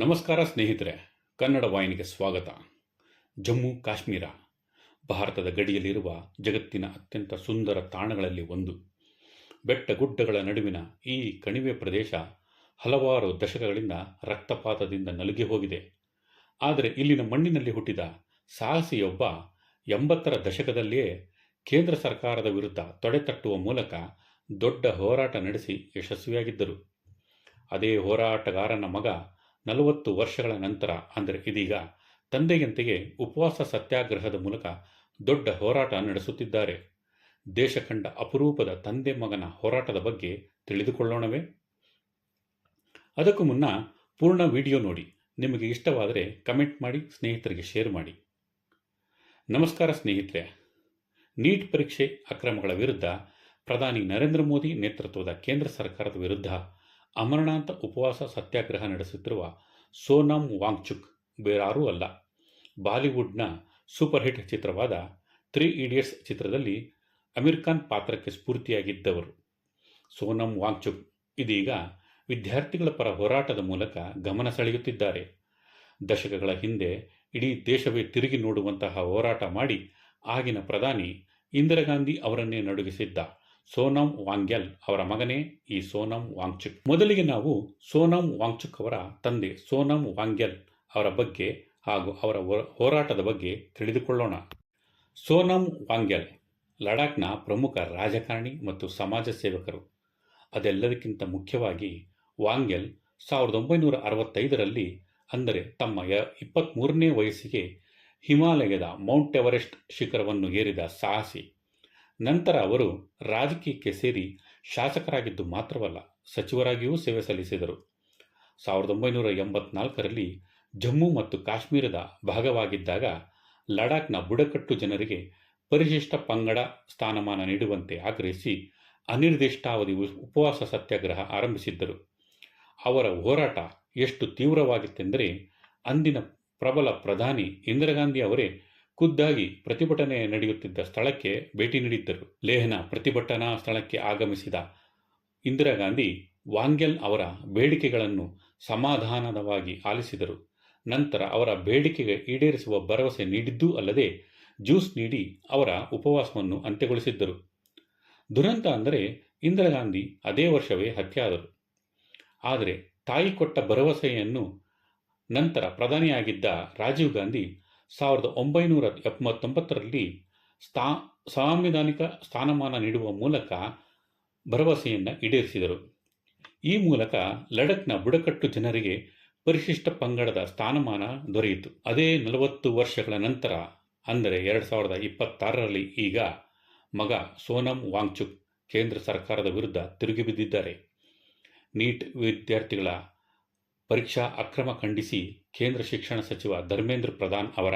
ನಮಸ್ಕಾರ ಸ್ನೇಹಿತರೆ, ಕನ್ನಡ ವಾಹಿನಿಗೆ ಸ್ವಾಗತ. ಜಮ್ಮು ಕಾಶ್ಮೀರ ಭಾರತದ ಗಡಿಯಲ್ಲಿರುವ ಜಗತ್ತಿನ ಅತ್ಯಂತ ಸುಂದರ ತಾಣಗಳಲ್ಲಿ ಒಂದು. ಬೆಟ್ಟಗುಡ್ಡಗಳ ನಡುವಿನ ಈ ಕಣಿವೆ ಪ್ರದೇಶ ಹಲವಾರು ದಶಕಗಳಿಂದ ರಕ್ತಪಾತದಿಂದ ನಲುಗಿ ಹೋಗಿದೆ. ಆದರೆ ಇಲ್ಲಿನ ಮಣ್ಣಿನಲ್ಲಿ ಹುಟ್ಟಿದ ಸಾಹಸಿಯೊಬ್ಬ 80ರ ದಶಕದಲ್ಲಿಯೇ ಕೇಂದ್ರ ಸರ್ಕಾರದ ವಿರುದ್ಧ ತೊಡೆತಟ್ಟುವ ಮೂಲಕ ದೊಡ್ಡ ಹೋರಾಟ ನಡೆಸಿ ಯಶಸ್ವಿಯಾಗಿದ್ದರು. ಅದೇ ಹೋರಾಟಗಾರನ ಮಗ 40 ವರ್ಷಗಳ ನಂತರ, ಅಂದರೆ ಇದೀಗ, ತಂದೆಯಂತೆಯೇ ಉಪವಾಸ ಸತ್ಯಾಗ್ರಹದ ಮೂಲಕ ದೊಡ್ಡ ಹೋರಾಟ ನಡೆಸುತ್ತಿದ್ದಾರೆ. ದೇಶ ಕಂಡ ಅಪರೂಪದ ತಂದೆ ಮಗನ ಹೋರಾಟದ ಬಗ್ಗೆ ತಿಳಿದುಕೊಳ್ಳೋಣವೇ? ಅದಕ್ಕೂ ಮುನ್ನ ಪೂರ್ಣ ವಿಡಿಯೋ ನೋಡಿ. ನಿಮಗೆ ಇಷ್ಟವಾದರೆ ಕಮೆಂಟ್ ಮಾಡಿ, ಸ್ನೇಹಿತರಿಗೆ ಶೇರ್ ಮಾಡಿ. ನಮಸ್ಕಾರ ಸ್ನೇಹಿತರೆ. ನೀಟ್ ಪರೀಕ್ಷೆ ಅಕ್ರಮಗಳ ವಿರುದ್ಧ ಪ್ರಧಾನಿ ನರೇಂದ್ರ ಮೋದಿ ನೇತೃತ್ವದ ಕೇಂದ್ರ ಸರ್ಕಾರದ ವಿರುದ್ಧ ಅಮರನಾಥ ಉಪವಾಸ ಸತ್ಯಾಗ್ರಹ ನಡೆಸುತ್ತಿರುವ ಸೋನಮ್ ವಾಂಗ್ಚುಕ್ ಬೇರಾರೂ ಅಲ್ಲ, ಬಾಲಿವುಡ್ನ ಸೂಪರ್ ಹಿಟ್ ಚಿತ್ರವಾದ 3 ಇಡಿಯಟ್ಸ್ ಚಿತ್ರದಲ್ಲಿ ಅಮೀರ್ ಖಾನ್ ಪಾತ್ರಕ್ಕೆ ಸ್ಫೂರ್ತಿಯಾಗಿದ್ದವರು. ಸೋನಮ್ ವಾಂಗ್ಚುಕ್ ಇದೀಗ ವಿದ್ಯಾರ್ಥಿಗಳ ಪರ ಹೋರಾಟದ ಮೂಲಕ ಗಮನ ಸೆಳೆಯುತ್ತಿದ್ದಾರೆ. ದಶಕಗಳ ಹಿಂದೆ ಇಡೀ ದೇಶವೇ ತಿರುಗಿ ನೋಡುವಂತಹ ಹೋರಾಟ ಮಾಡಿ ಆಗಿನ ಪ್ರಧಾನಿ ಇಂದಿರಾ ಗಾಂಧಿ ಅವರನ್ನೇ ನಡುಗಿಸಿದ್ದ ಸೋನಮ್ ವಾಂಗ್ಯಾಲ್ ಅವರ ಮಗನೇ ಈ ಸೋನಮ್ ವಾಂಗ್ಚುಕ್. ಮೊದಲಿಗೆ ನಾವು ಸೋನಮ್ ವಾಂಗ್ಚುಕ್ ಅವರ ತಂದೆ ಸೋನಮ್ ವಾಂಗ್ಯಾಲ್ ಅವರ ಬಗ್ಗೆ ಹಾಗೂ ಅವರ ಹೋರಾಟದ ಬಗ್ಗೆ ತಿಳಿದುಕೊಳ್ಳೋಣ. ಸೋನಮ್ ವಾಂಗ್ಯಾಲ್ ಲಡಾಖ್ನ ಪ್ರಮುಖ ರಾಜಕಾರಣಿ ಮತ್ತು ಸಮಾಜ ಸೇವಕರು. ಅದೆಲ್ಲದಕ್ಕಿಂತ ಮುಖ್ಯವಾಗಿ ವಾಂಗ್ಯಾಲ್ 1965ರಲ್ಲಿ, ಅಂದರೆ ತಮ್ಮ 23ನೇ ವಯಸ್ಸಿಗೆ ಹಿಮಾಲಯದ ಮೌಂಟ್ ಎವರೆಸ್ಟ್ ಶಿಖರವನ್ನು ಏರಿದ ಸಾಹಸಿ. ನಂತರ ಅವರು ರಾಜಕೀಯಕ್ಕೆ ಸೇರಿ ಶಾಸಕರಾಗಿದ್ದು ಮಾತ್ರವಲ್ಲ, ಸಚಿವರಾಗಿಯೂ ಸೇವೆ ಸಲ್ಲಿಸಿದರು. 1984ರಲ್ಲಿ ಜಮ್ಮು ಮತ್ತು ಕಾಶ್ಮೀರದ ಭಾಗವಾಗಿದ್ದಾಗ ಲಡಾಖ್ನ ಬುಡಕಟ್ಟು ಜನರಿಗೆ ಪರಿಶಿಷ್ಟ ಪಂಗಡ ಸ್ಥಾನಮಾನ ನೀಡುವಂತೆ ಆಗ್ರಹಿಸಿ ಅನಿರ್ದಿಷ್ಟಾವಧಿ ಉಪವಾಸ ಸತ್ಯಾಗ್ರಹ ಆರಂಭಿಸಿದ್ದರು. ಅವರ ಹೋರಾಟ ಎಷ್ಟು ತೀವ್ರವಾಗಿತ್ತೆಂದರೆ ಅಂದಿನ ಪ್ರಬಲ ಪ್ರಧಾನಿ ಇಂದಿರಾ ಗಾಂಧಿ ಅವರೇ ಖುದ್ದಾಗಿ ಪ್ರತಿಭಟನೆ ನಡೆಯುತ್ತಿದ್ದ ಸ್ಥಳಕ್ಕೆ ಭೇಟಿ ನೀಡಿದ್ದರು. ಲೇಹ್ನ ಪ್ರತಿಭಟನಾ ಸ್ಥಳಕ್ಕೆ ಆಗಮಿಸಿದ ಇಂದಿರಾ ಗಾಂಧಿ ವಾಂಗ್ಯಾಲ್ ಅವರ ಬೇಡಿಕೆಗಳನ್ನು ಸಮಾಧಾನವಾಗಿ ಆಲಿಸಿದರು. ನಂತರ ಅವರ ಬೇಡಿಕೆಗೆ ಈಡೇರಿಸುವ ಭರವಸೆ ನೀಡಿದ್ದೂ ಅಲ್ಲದೆ ಜ್ಯೂಸ್ ನೀಡಿ ಅವರ ಉಪವಾಸವನ್ನು ಅಂತ್ಯಗೊಳಿಸಿದ್ದರು. ದುರಂತ ಅಂದರೆ ಇಂದಿರಾ ಗಾಂಧಿ ಅದೇ ವರ್ಷವೇ ಹತ್ಯೆಯಾದರು. ಆದರೆ ತಾಯಿ ಕೊಟ್ಟ ಭರವಸೆಯನ್ನು ನಂತರ ಪ್ರಧಾನಿಯಾಗಿದ್ದ ರಾಜೀವ್ ಗಾಂಧಿ 1979ರಲ್ಲಿ ಸಾಂವಿಧಾನಿಕ ಸ್ಥಾನಮಾನ ನೀಡುವ ಮೂಲಕ ಭರವಸೆಯನ್ನು ಈಡೇರಿಸಿದರು. ಈ ಮೂಲಕ ಲಡಖ್ನ ಬುಡಕಟ್ಟು ಜನರಿಗೆ ಪರಿಶಿಷ್ಟ ಪಂಗಡದ ಸ್ಥಾನಮಾನ ದೊರೆಯಿತು. ಅದೇ 40 ವರ್ಷಗಳ ನಂತರ, ಅಂದರೆ 2026ರಲ್ಲಿ ಈಗ ಮಗ ಸೋನಮ್ ವಾಂಗ್ಚುಕ್ ಕೇಂದ್ರ ಸರ್ಕಾರದ ವಿರುದ್ಧ ತಿರುಗಿಬಿದ್ದಿದ್ದಾರೆ. ನೀಟ್ ವಿದ್ಯಾರ್ಥಿಗಳ ಪರೀಕ್ಷಾ ಅಕ್ರಮ ಖಂಡಿಸಿ ಕೇಂದ್ರ ಶಿಕ್ಷಣ ಸಚಿವ ಧರ್ಮೇಂದ್ರ ಪ್ರಧಾನ್ ಅವರ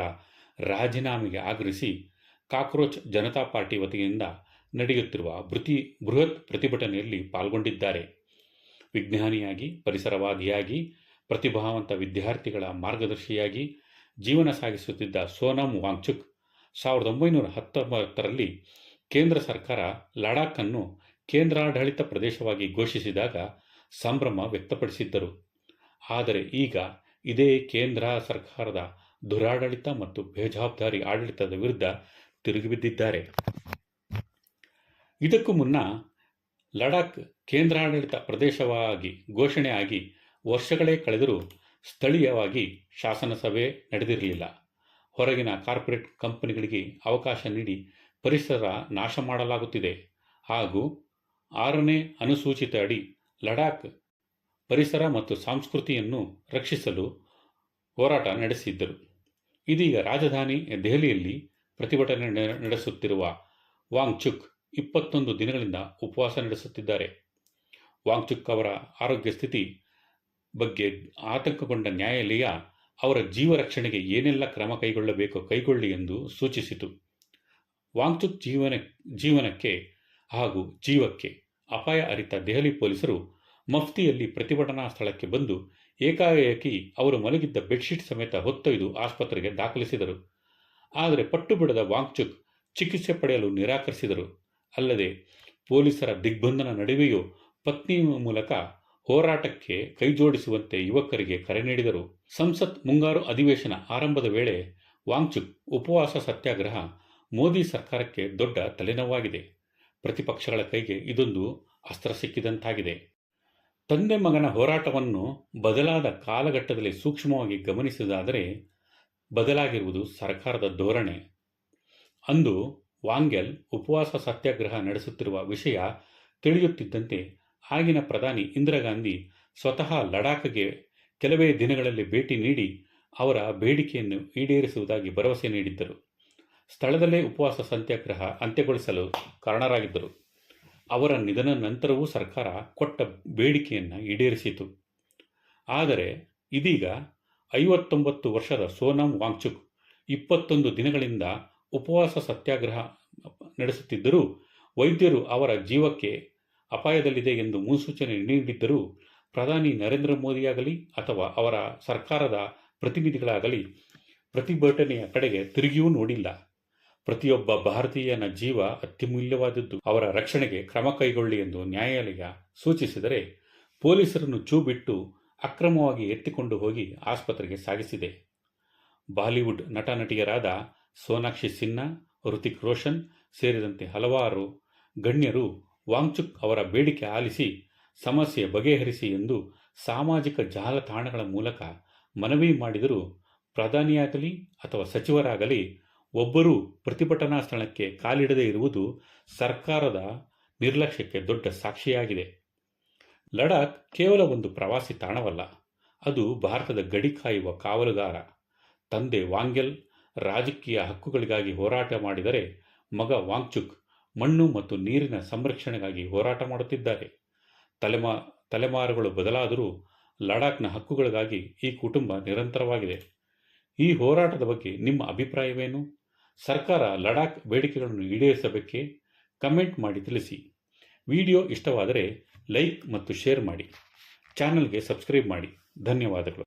ರಾಜೀನಾಮೆಗೆ ಆಗ್ರಹಿಸಿ ಕಾಕ್ರೋಚ್ ಜನತಾ ಪಾರ್ಟಿ ವತಿಯಿಂದ ನಡೆಯುತ್ತಿರುವ ಬೃಹತ್ ಪ್ರತಿಭಟನೆಯಲ್ಲಿ ಪಾಲ್ಗೊಂಡಿದ್ದಾರೆ. ವಿಜ್ಞಾನಿಯಾಗಿ, ಪರಿಸರವಾದಿಯಾಗಿ, ಪ್ರತಿಭಾವಂತ ವಿದ್ಯಾರ್ಥಿಗಳ ಮಾರ್ಗದರ್ಶಿಯಾಗಿ ಜೀವನ ಸಾಗಿಸುತ್ತಿದ್ದ ಸೋನಮ್ ವಾಂಗ್ಚುಕ್ 1919ರಲ್ಲಿ ಕೇಂದ್ರ ಸರ್ಕಾರ ಲಡಾಖ್ ಅನ್ನು ಕೇಂದ್ರಾಡಳಿತ ಪ್ರದೇಶವಾಗಿ ಘೋಷಿಸಿದಾಗ ಸಂಭ್ರಮ ವ್ಯಕ್ತಪಡಿಸಿದ್ದರು. ಆದರೆ ಈಗ ಇದೇ ಕೇಂದ್ರ ಸರ್ಕಾರದ ದುರಾಡಳಿತ ಮತ್ತು ಬೇಜವಾಬ್ದಾರಿ ಆಡಳಿತದ ವಿರುದ್ಧ ತಿರುಗಿಬಿದ್ದಿದ್ದಾರೆ. ಇದಕ್ಕೂ ಮುನ್ನ ಲಡಾಖ್ ಕೇಂದ್ರಾಡಳಿತ ಪ್ರದೇಶವಾಗಿ ಘೋಷಣೆ ಆಗಿ ವರ್ಷಗಳೇ ಕಳೆದರೂ ಸ್ಥಳೀಯವಾಗಿ ಶಾಸನಸಭೆ ನಡೆದಿರಲಿಲ್ಲ. ಹೊರಗಿನ ಕಾರ್ಪೊರೇಟ್ ಕಂಪನಿಗಳಿಗೆ ಅವಕಾಶ ನೀಡಿ ಪರಿಸರ ನಾಶ ಮಾಡಲಾಗುತ್ತಿದೆ ಹಾಗೂ 6ನೇ ಅನುಸೂಚಿತ ಅಡಿ ಲಡಾಖ್ ಪರಿಸರ ಮತ್ತು ಸಂಸ್ಕೃತಿಯನ್ನು ರಕ್ಷಿಸಲು ಹೋರಾಟ ನಡೆಸಿದ್ದರು. ಇದೀಗ ರಾಜಧಾನಿ ದೆಹಲಿಯಲ್ಲಿ ಪ್ರತಿಭಟನೆ ನಡೆಸುತ್ತಿರುವ ವಾಂಗ್ಚುಕ್ 21 ದಿನಗಳಿಂದ ಉಪವಾಸ ನಡೆಸುತ್ತಿದ್ದಾರೆ. ವಾಂಗ್ಚುಕ್ ಅವರ ಆರೋಗ್ಯ ಸ್ಥಿತಿ ಬಗ್ಗೆ ಆತಂಕಗೊಂಡ ನ್ಯಾಯಾಲಯ ಅವರ ಜೀವ ರಕ್ಷಣೆಗೆ ಏನೆಲ್ಲ ಕ್ರಮ ಕೈಗೊಳ್ಳಬೇಕೋ ಕೈಗೊಳ್ಳಿ ಎಂದು ಸೂಚಿಸಿತು. ವಾಂಗ್ಚುಕ್ ಜೀವನಕ್ಕೆ ಹಾಗೂ ಜೀವಕ್ಕೆ ಅಪಾಯ ಅರಿತ ದೆಹಲಿ ಪೊಲೀಸರು ಮಫ್ತಿಯಲ್ಲಿ ಪ್ರತಿಭಟನಾ ಸ್ಥಳಕ್ಕೆ ಬಂದು ಏಕಾಏಕಿ ಅವರು ಮಲಗಿದ್ದ ಬೆಡ್ಶೀಟ್ ಸಮೇತ ಹೊತ್ತೊಯ್ದು ಆಸ್ಪತ್ರೆಗೆ ದಾಖಲಿಸಿದರು. ಆದರೆ ಪಟ್ಟು ಬಿಡದ ವಾಂಗ್ಚುಕ್ ಚಿಕಿತ್ಸೆ ಪಡೆಯಲು ನಿರಾಕರಿಸಿದರು. ಅಲ್ಲದೆ ಪೊಲೀಸರ ದಿಗ್ಬಂಧನ ನಡುವೆಯೂ ಪತ್ನಿ ಮೂಲಕ ಹೋರಾಟಕ್ಕೆ ಕೈಜೋಡಿಸುವಂತೆ ಯುವಕರಿಗೆ ಕರೆ ನೀಡಿದರು. ಸಂಸತ್ ಮುಂಗಾರು ಅಧಿವೇಶನ ಆರಂಭದ ವೇಳೆ ವಾಂಗ್ಚುಕ್ ಉಪವಾಸ ಸತ್ಯಾಗ್ರಹ ಮೋದಿ ಸರ್ಕಾರಕ್ಕೆ ದೊಡ್ಡ ತಲೆನೋವಾಗಿದೆ. ಪ್ರತಿಪಕ್ಷಗಳ ಕೈಗೆ ಇದೊಂದು ಅಸ್ತ್ರ ಸಿಕ್ಕಿದಂತಾಗಿದೆ. ತಂದೆ ಮಗನ ಹೋರಾಟವನ್ನು ಬದಲಾದ ಕಾಲಘಟ್ಟದಲ್ಲಿ ಸೂಕ್ಷ್ಮವಾಗಿ ಗಮನಿಸುವುದಾದರೆ ಬದಲಾಗಿರುವುದು ಸರ್ಕಾರದ ಧೋರಣೆ. ಅಂದು ವಾಂಗೆಲ್ ಉಪವಾಸ ಸತ್ಯಾಗ್ರಹ ನಡೆಸುತ್ತಿರುವ ವಿಷಯ ತಿಳಿಯುತ್ತಿದ್ದಂತೆ ಆಗಿನ ಪ್ರಧಾನಿ ಇಂದಿರಾ ಗಾಂಧಿ ಸ್ವತಃ ಲಡಾಖ್ಗೆ ಕೆಲವೇ ದಿನಗಳಲ್ಲಿ ಭೇಟಿ ನೀಡಿ ಅವರ ಬೇಡಿಕೆಯನ್ನು ಈಡೇರಿಸುವುದಾಗಿ ಭರವಸೆ ನೀಡಿದ್ದರು. ಸ್ಥಳದಲ್ಲೇ ಉಪವಾಸ ಸತ್ಯಾಗ್ರಹ ಅಂತ್ಯಗೊಳಿಸಲು ಕಾರಣರಾಗಿದ್ದರು. ಅವರ ನಿಧನ ನಂತರವೂ ಸರ್ಕಾರ ಕೊಟ್ಟ ಬೇಡಿಕೆಯನ್ನು ಈಡೇರಿಸಿತು. ಆದರೆ ಇದೀಗ 59 ವರ್ಷದ ಸೋನಂ ವಾಂಗ್ಚುಕ್ 21 ದಿನಗಳಿಂದ ಉಪವಾಸ ಸತ್ಯಾಗ್ರಹ ನಡೆಸುತ್ತಿದ್ದರೂ ವೈದ್ಯರು ಅವರ ಜೀವಕ್ಕೆ ಅಪಾಯದಲ್ಲಿದೆ ಎಂದು ಮುನ್ಸೂಚನೆ ನೀಡಿದ್ದರೂ ಪ್ರಧಾನಿ ನರೇಂದ್ರ ಮೋದಿಯಾಗಲಿ ಅಥವಾ ಅವರ ಸರ್ಕಾರದ ಪ್ರತಿನಿಧಿಗಳಾಗಲಿ ಪ್ರತಿಭಟನೆಯ ಕಡೆಗೆ ತಿರುಗಿಯೂ ನೋಡಿಲ್ಲ. ಪ್ರತಿಯೊಬ್ಬ ಭಾರತೀಯನ ಜೀವ ಅತ್ಯಮೂಲ್ಯವಾದದ್ದು. ಅವರ ರಕ್ಷಣೆಗೆ ಕ್ರಮ ಕೈಗೊಳ್ಳಿ ಎಂದು ನ್ಯಾಯಾಲಯ ಸೂಚಿಸಿದರೆ ಪೊಲೀಸರನ್ನು ಛೂ ಬಿಟ್ಟು ಅಕ್ರಮವಾಗಿ ಎತ್ತಿಕೊಂಡು ಹೋಗಿ ಆಸ್ಪತ್ರೆಗೆ ಸಾಗಿಸಿದೆ. ಬಾಲಿವುಡ್ ನಟ ನಟಿಯರಾದ ಸೋನಾಕ್ಷಿ ಸಿನ್ಹಾ, ಹೃತಿಕ್ ರೋಷನ್ ಸೇರಿದಂತೆ ಹಲವಾರು ಗಣ್ಯರು ವಾಂಗ್ಚುಕ್ ಅವರ ಬೇಡಿಕೆ ಆಲಿಸಿ ಸಮಸ್ಯೆ ಬಗೆಹರಿಸಿ ಎಂದು ಸಾಮಾಜಿಕ ಜಾಲತಾಣಗಳ ಮೂಲಕ ಮನವಿ ಮಾಡಿದರೂ ಪ್ರಧಾನಿಯಾಗಲಿ ಅಥವಾ ಸಚಿವರಾಗಲಿ ಒಬ್ಬರೂ ಪ್ರತಿಭಟನಾ ಸ್ಥಳಕ್ಕೆ ಕಾಲಿಡದೇ ಇರುವುದು ಸರ್ಕಾರದ ನಿರ್ಲಕ್ಷ್ಯಕ್ಕೆ ದೊಡ್ಡ ಸಾಕ್ಷಿಯಾಗಿದೆ. ಲಡಾಖ್ ಕೇವಲ ಒಂದು ಪ್ರವಾಸಿ ತಾಣವಲ್ಲ, ಅದು ಭಾರತದ ಗಡಿ ಕಾಯುವ ಕಾವಲುಗಾರ. ತಂದೆ ವಾಂಗೆಲ್ ರಾಜಕೀಯ ಹಕ್ಕುಗಳಿಗಾಗಿ ಹೋರಾಟ ಮಾಡಿದರೆ ಮಗ ವಾಂಗ್ಚುಕ್ ಮಣ್ಣು ಮತ್ತು ನೀರಿನ ಸಂರಕ್ಷಣೆಗಾಗಿ ಹೋರಾಟ ಮಾಡುತ್ತಿದ್ದಾರೆ. ತಲೆಮಾರುಗಳು ಬದಲಾದರೂ ಲಡಾಖ್ನ ಹಕ್ಕುಗಳಿಗಾಗಿ ಈ ಕುಟುಂಬ ನಿರಂತರವಾಗಿದೆ. ಈ ಹೋರಾಟದ ಬಗ್ಗೆ ನಿಮ್ಮ ಅಭಿಪ್ರಾಯವೇನು? ಸರ್ಕಾರ ಲಡಾಖ್ ಬೇಡಿಕೆಗಳನ್ನು ಈಡೇರಿಸಬೇಕೇ? ಕಮೆಂಟ್ ಮಾಡಿ ತಿಳಿಸಿ. ವಿಡಿಯೋ ಇಷ್ಟವಾದರೆ ಲೈಕ್ ಮತ್ತು ಶೇರ್ ಮಾಡಿ. ಚಾನಲ್ಗೆ ಸಬ್ಸ್ಕ್ರೈಬ್ ಮಾಡಿ. ಧನ್ಯವಾದಗಳು.